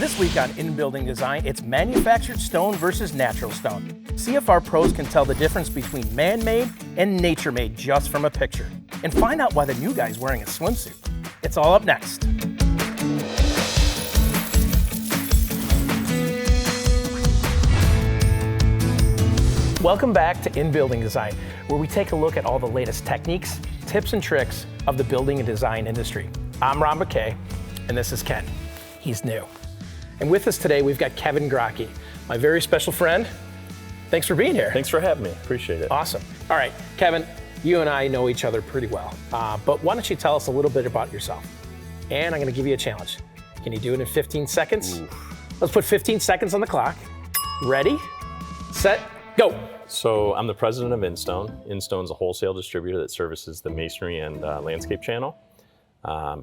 This week on InBuilding Design, it's manufactured stone versus natural stone. See if our pros can tell the difference between man-made and nature-made just from a picture. And find out why the new guy's wearing a swimsuit. It's all up next. Welcome back to InBuilding Design, where we take a look at all the latest techniques, tips, and tricks of the building and design industry. I'm Ron McKay, and this is Ken. He's new. And with us today, we've got Kevin Grocke, my very special friend. Thanks for being here. Thanks for having me. Appreciate it. Awesome. All right, Kevin, you and I know each other pretty well, but why don't you tell us a little bit about yourself? And I'm going to give you a challenge. Can you do it in 15 seconds? Let's put 15 seconds on the clock. Ready, set, go. So I'm the president of Instone. Instone's a wholesale distributor that services the masonry and landscape channel.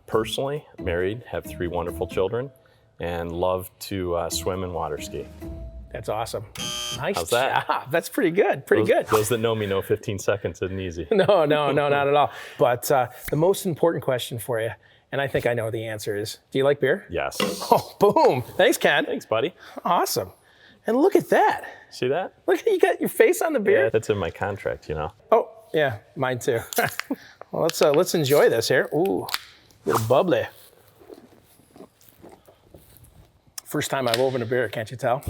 Personally, married, have 3 wonderful children, and love to swim and water ski. That's awesome. Nice How's that? job. That's pretty good, good. Those that know me know 15 seconds isn't easy. No, not at all. But the most important question for you, and I think I know the answer is, do you like beer? Yes. Oh, boom. Thanks, Ken. Thanks, buddy. Awesome. And look at that. See that? Look, you got your face on the beer. Yeah, that's in my contract, you know. Oh, yeah, mine too. Well, let's enjoy this here. Ooh, a little bubbly. First time I've opened a beer, can't you tell?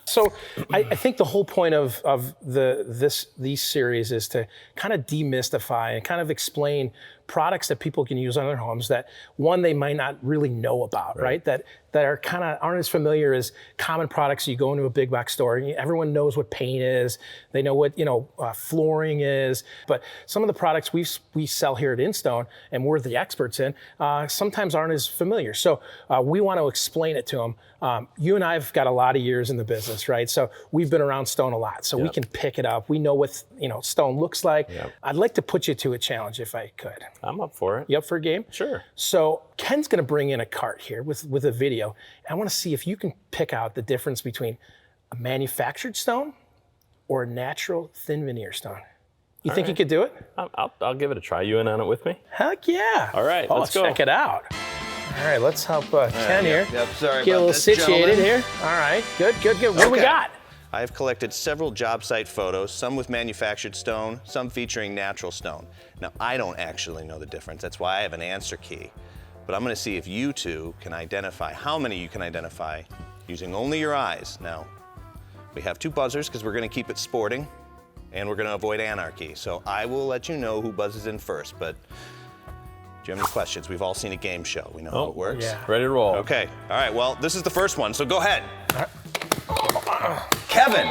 So I think the whole point of these series is to kind of demystify and kind of explain products that people can use on their homes that, one, they might not really know about, right? That are kind of aren't as familiar as common products. You go into a big box store, and everyone knows what paint is. They know what flooring is. But some of the products we sell here at Instone, and we're the experts in, sometimes aren't as familiar. So we want to explain it to them. You and I have got a lot of years in the business, right? So we've been around stone a lot, so we can pick it up. We know what stone looks like. Yep. I'd like to put you to a challenge if I could. I'm up for it. You up for a game? Sure. So Ken's going to bring in a cart here with a video. And I want to see if you can pick out the difference between a manufactured stone or a natural thin veneer stone. You think you could do it? I'll give it a try. You in on it with me? Heck yeah. All right, let's go. Check it out. All right, let's help Ken here. Yep, sorry get a about little this, situated gentlemen. here. All right, good. What do we got? I've collected several job site photos, some with manufactured stone, some featuring natural stone. Now, I don't actually know the difference. That's why I have an answer key. But I'm going to see if you two can identify, how many you can identify using only your eyes. Now, we have 2 buzzers because we're going to keep it sporting, and we're going to avoid anarchy. So I will let you know who buzzes in first, but do you have any questions? We've all seen a game show. We know how it works. Yeah. Ready to roll. Okay. All right. Well, this is the first one, so go ahead. Kevin.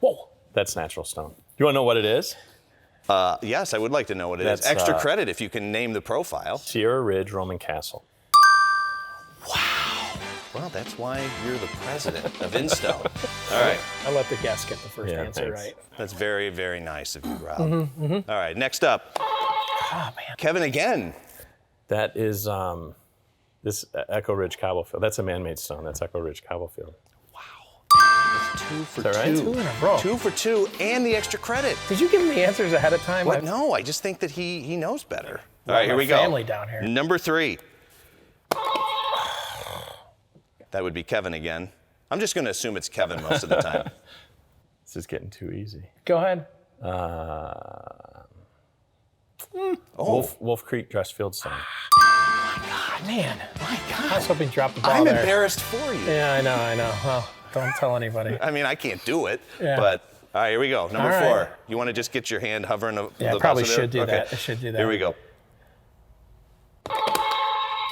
Whoa. That's natural stone. You want to know what it is? Yes, I would like to know what it is. Extra credit if you can name the profile. Sierra Ridge Roman Castle. Wow. Well, that's why you're the president of Instone. All right. I let the guest get the first answer thanks. right. That's very, very nice of you, Rob. All right, next up. Oh, man. Kevin again. That is this Echo Ridge Cobblefield. That's a man-made stone. That's Echo Ridge Cobblefield. That's 2 for 2. that right? 2 in a row. 2 for 2 and the extra credit. Did you give him the answers ahead of time? What? No, I just think that he knows better. All Got right, here my we go. family down here. Number 3. That would be Kevin again. I'm just going to assume it's Kevin most of the time. This is getting too easy. Go ahead. Wolf Creek Dressfield stone. God, man. My God. I was hoping you dropped the ball I'm there. embarrassed for you. Yeah, I know. Well, don't tell anybody. I mean, I can't do it, Yeah. but all right, here we go. Number All 4. right. You want to just get your hand hovering the Yeah, I probably buzzer there? should do Okay. that. I should do that. Here we go.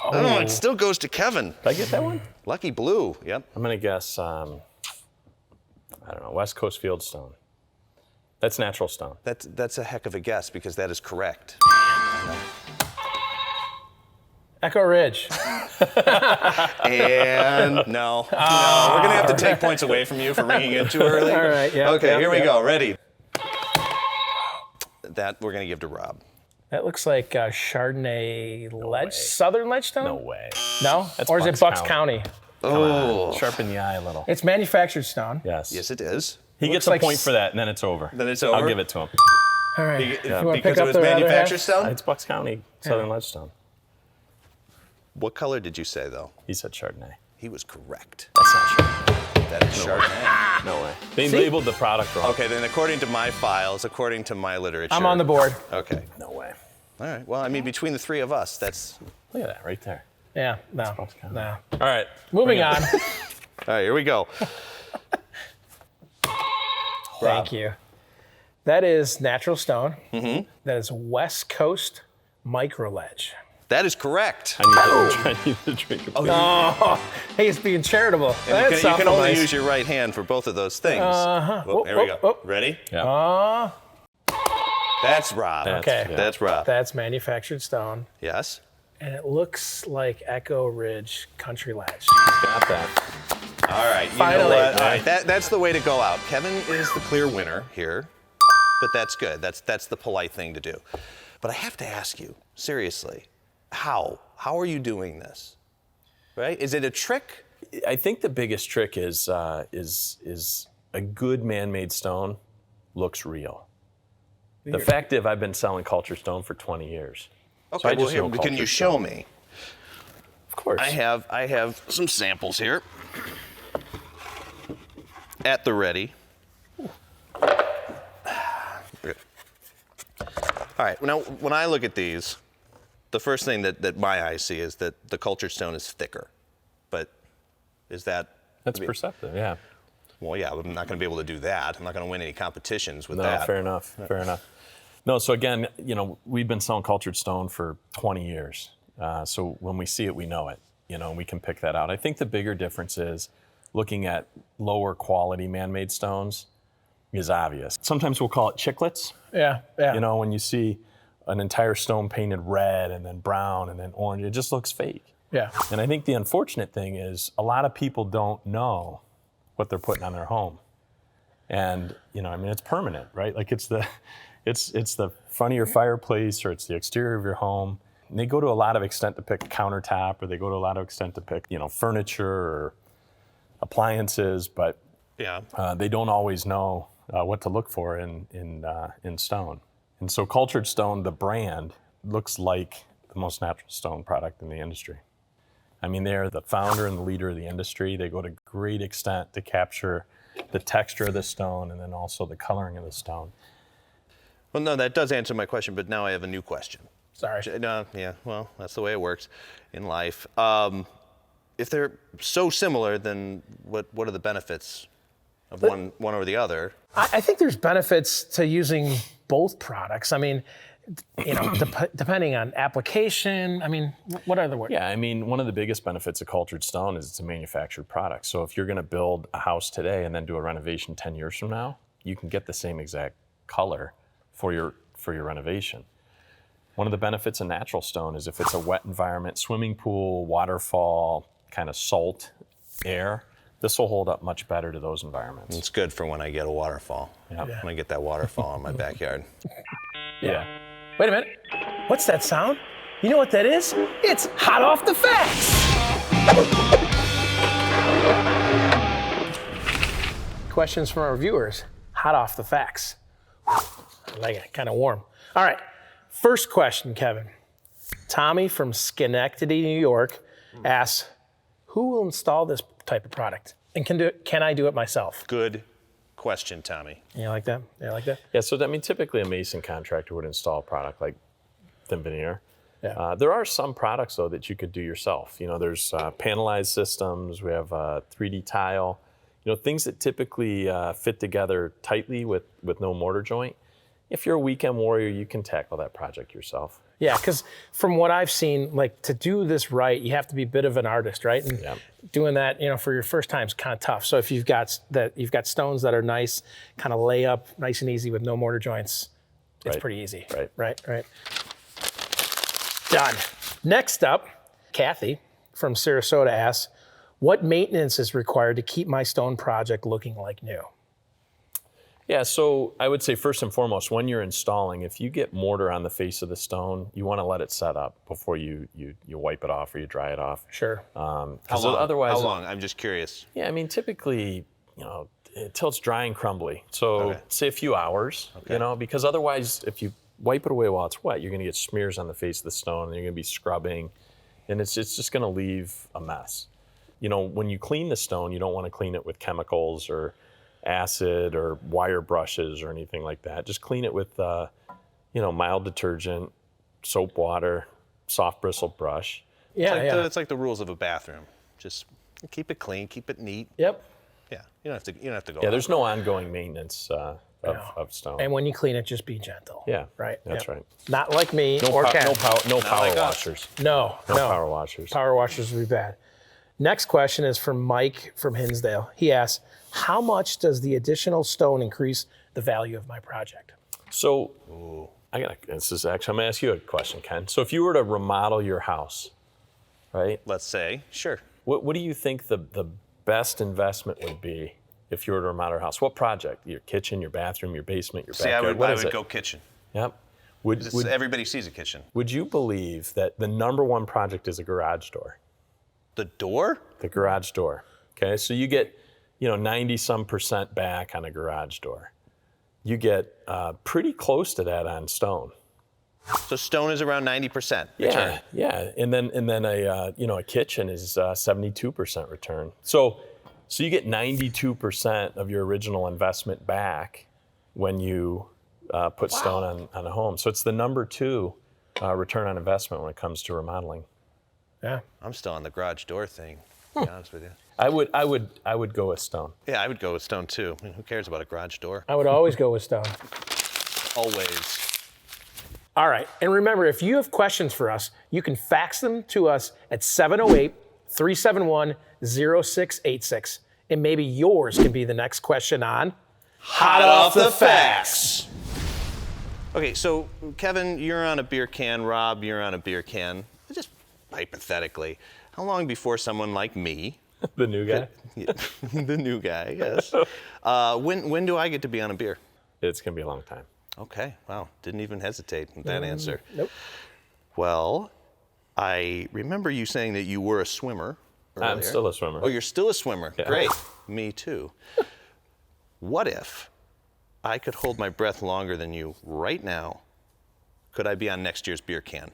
Oh, it still goes to Kevin. Did I get that one? Lucky blue. Yep. I'm gonna guess. I don't know. West Coast Fieldstone. That's natural stone. That's a heck of a guess because that is correct. Echo Ridge. And no, we're gonna have to take points away from you for ringing it too early. All right. Yeah. Okay, here we yeah. go. Ready? That we're gonna give to Rob. That looks like Chardonnay ledge, Southern Ledgestone? No way. No? That's or is it Bucks Bucks County. County? Oh, Sharpen the eye a little. It's manufactured stone. Yes. yes, it is. He gets Looks a like point for that, and then it's over. Then it's over? I'll give it to him. All right. You wanna Because pick it up was the other manufactured half? stone. It's Bucks County Southern Ledgestone. What color did you say though? He said Chardonnay. He was correct. That's not sure. That is Chardonnay. No way. They labeled the product wrong. Okay, then according to my files, according to my literature. I'm on the board. Okay. No way. All right. Well, I mean, between the three of us, that's. Look at that right there. Yeah, no. All right. Moving on. All right, here we go. Thank you. That is natural stone. That is West Coast Micro Ledge. That is correct. I need to drink a beer. Oh, hey, it's being charitable. And you can only use your right hand for both of those things. Well, there we go. Ready? Yeah. That's Rob. Okay. That's Rob. That's manufactured stone. Yes. And it looks like Echo Ridge Country Ledge. Got that. All right. You Finally. know what? All right. That's the way to go out. Kevin is the clear winner here, but that's good. That's the polite thing to do. But I have to ask you, seriously, how are you doing this? Right? Is it a trick? I think the biggest trick is a good man-made stone looks real. The fact is, I've been selling cultured stone for 20 years. Okay, I well, just here, know can you cultured show stone. me? Of course. I have some samples here at the ready. Good. All right, now when I look at these, the first thing that my eyes see is that the cultured stone is thicker. But is that... That's perceptive, yeah. Well, yeah, I'm not going to be able to do that. I'm not going to win any competitions with No, that. fair enough. Fair enough. No, so again, we've been selling cultured stone for 20 years. So when we see it, we know it. And we can pick that out. I think the bigger difference is looking at lower quality man-made stones is obvious. Sometimes we'll call it chiclets. Yeah. When you see an entire stone painted red and then brown and then orange, it just looks fake. Yeah. And I think the unfortunate thing is a lot of people don't know what they're putting on their home. And, it's permanent, right? Like it's the front of your fireplace or it's the exterior of your home. And they go to a lot of extent to pick a countertop, or they go to a lot of extent to pick, furniture or appliances, but they don't always know what to look for in stone. And so cultured stone, the brand, looks like the most natural stone product in the industry. I mean, they're the founder and the leader of the industry. They go to great extent to capture the texture of the stone and then also the coloring of the stone. Well, no, that does answer my question, but now I have a new question. Sorry. No, yeah, well, that's the way it works in life. If they're so similar, then what are the benefits of one over the other? I think there's benefits to using both products. I mean, depending on application. I mean, what are the words? Yeah, I mean, one of the biggest benefits of cultured stone is it's a manufactured product. So if you're going to build a house today and then do a renovation 10 years from now, you can get the same exact color for your renovation. One of the benefits of natural stone is if it's a wet environment, swimming pool, waterfall, kind of salt air, this will hold up much better to those environments. It's good for when I get a waterfall. Yeah. When I get that waterfall in my backyard. Yeah. Wait a minute. What's that sound? You know what that is? It's hot off the facts. Questions from our viewers. Hot off the facts. I like it. Kind of warm. All right. First question, Kevin. Tommy from Schenectady, New York asks, who will install this type of product? And can I do it myself? Good question, Tommy. You like that? Yeah, so typically a mason contractor would install a product like the Veneer. Yeah. There are some products, though, that you could do yourself. There's panelized systems. We have 3D tile. Things that typically fit together tightly with no mortar joint. If you're a weekend warrior, you can tackle that project yourself. Yeah, because from what I've seen, like to do this right, you have to be a bit of an artist, right? And doing that, for your first time is kind of tough. So if you've got stones that are nice, kind of lay up nice and easy with no mortar joints, it's pretty easy. Right. Done. Next up, Kathy from Sarasota asks, what maintenance is required to keep my stone project looking like new? Yeah, so I would say first and foremost, when you're installing, if you get mortar on the face of the stone, you want to let it set up before you wipe it off or you dry it off. Sure. How long? I'm just curious. Yeah, I mean, typically, until it's dry and crumbly. So say a few hours, because otherwise, if you wipe it away while it's wet, you're going to get smears on the face of the stone and you're going to be scrubbing and it's just going to leave a mess. when you clean the stone, you don't want to clean it with chemicals or acid or wire brushes or anything like that. Just clean it with, mild detergent, soap water, soft bristle brush. Yeah, It's like the rules of a bathroom. Just keep it clean, keep it neat. Yep. Yeah, you don't have to go. Yeah, there's no ongoing maintenance of stone. And when you clean it, just be gentle. Yeah, right. That's right. Not like me No or Ken. power like us. washers. No Power washers. Power washers would be bad. Next question is from Mike from Hinsdale. He asks, how much does the additional stone increase the value of my project? So, I'm gonna ask you a question, Ken. So if you were to remodel your house, right? Let's say, sure. What do you think the best investment would be if you were to remodel your house? What project? Your kitchen, your bathroom, your basement, your backyard? I would go kitchen. Yep. Everybody sees a kitchen. Would you believe that the number one project is a garage door? The door? The garage door. Okay, so you get 90-some% back on a garage door. You get pretty close to that on stone. So stone is around 90% Yeah, return. yeah, and then a kitchen is 72% return. So you get 92% of your original investment back when you put stone on a home. So it's the number 2 return on investment when it comes to remodeling. Yeah. I'm still on the garage door thing, to be honest with you. I would go with stone. Yeah, I would go with stone too. I mean, who cares about a garage door? I would always go with stone. Always. All right. And remember, if you have questions for us, you can fax them to us at 708-371-0686. And maybe yours can be the next question on Hot Off the Facts. Okay, so Kevin, you're on a beer can. Rob, you're on a beer can. Just hypothetically, how long before someone like me, The new guy? the new guy, yes, when do I get to be on a beer? It's going to be a long time. Okay, wow, didn't even hesitate with that answer. Nope. Well, I remember you saying that you were a swimmer earlier. I'm still a swimmer. Oh, you're still a swimmer. Yeah. Great. Me too. What if I could hold my breath longer than you right now? Could I be on next year's beer can?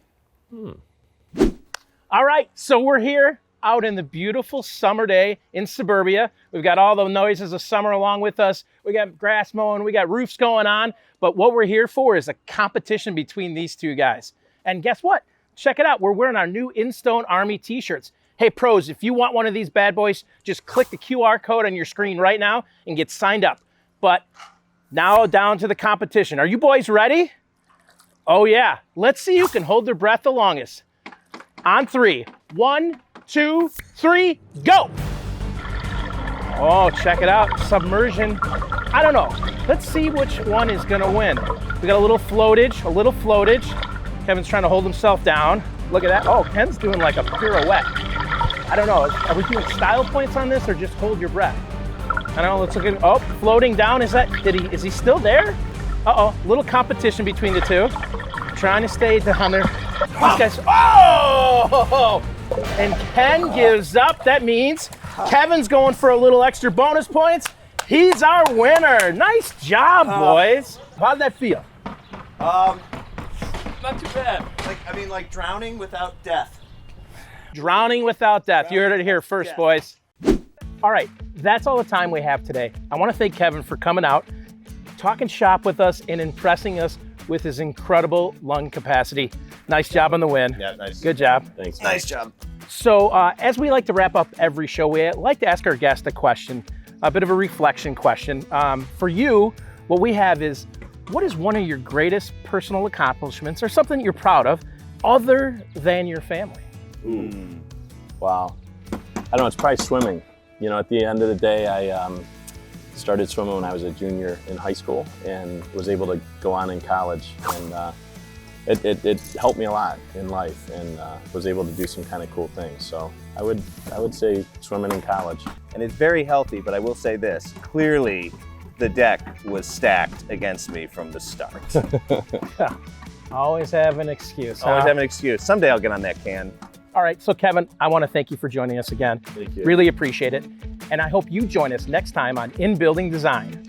All right, so we're here out in the beautiful summer day in suburbia. We've got all the noises of summer along with us. We got grass mowing, we got roofs going on. But what we're here for is a competition between these two guys. And guess what? Check it out. We're wearing our new Instone Army t-shirts. Hey, pros, if you want one of these bad boys, just click the QR code on your screen right now and get signed up. But now down to the competition. Are you boys ready? Oh, yeah. Let's see who can hold their breath the longest. On 3. 1, 2, 3, go! Oh, check it out. Submersion. I don't know. Let's see which one is going to win. We got a little floatage, Kevin's trying to hold himself down. Look at that. Oh, Ken's doing like a pirouette. I don't know. Are we doing style points on this or just hold your breath? I don't know. Let's look at. Oh, floating down. Is he still there? Uh-oh. Little competition between the two. Trying to stay down there. These guys. Oh! And Ken gives up. That means Kevin's going for a little extra bonus points. He's our winner. Nice job, boys. How'd that feel? Not too bad. Like drowning without death. Drowning without death. You heard it here first, boys. All right, that's all the time we have today. I want to thank Kevin for coming out, talking shop with us, and impressing us with his incredible lung capacity. Nice job on the win. Yeah, nice. Good job. Thanks. Nice job. So as we like to wrap up every show, we like to ask our guest a question, a bit of a reflection question. For you, what we have is, what is one of your greatest personal accomplishments or something you're proud of other than your family? Wow. I don't know, it's probably swimming. At the end of the day, I started swimming when I was a junior in high school and was able to go on in college. And it helped me a lot in life and was able to do some kind of cool things. So I would say swimming in college. And it's very healthy, but I will say this. Clearly, the deck was stacked against me from the start. Always have an excuse. Always huh? have an excuse. Someday I'll get on that can. All right, so Kevin, I want to thank you for joining us again. Thank you. Really appreciate it. And I hope you join us next time on InBuilding Design.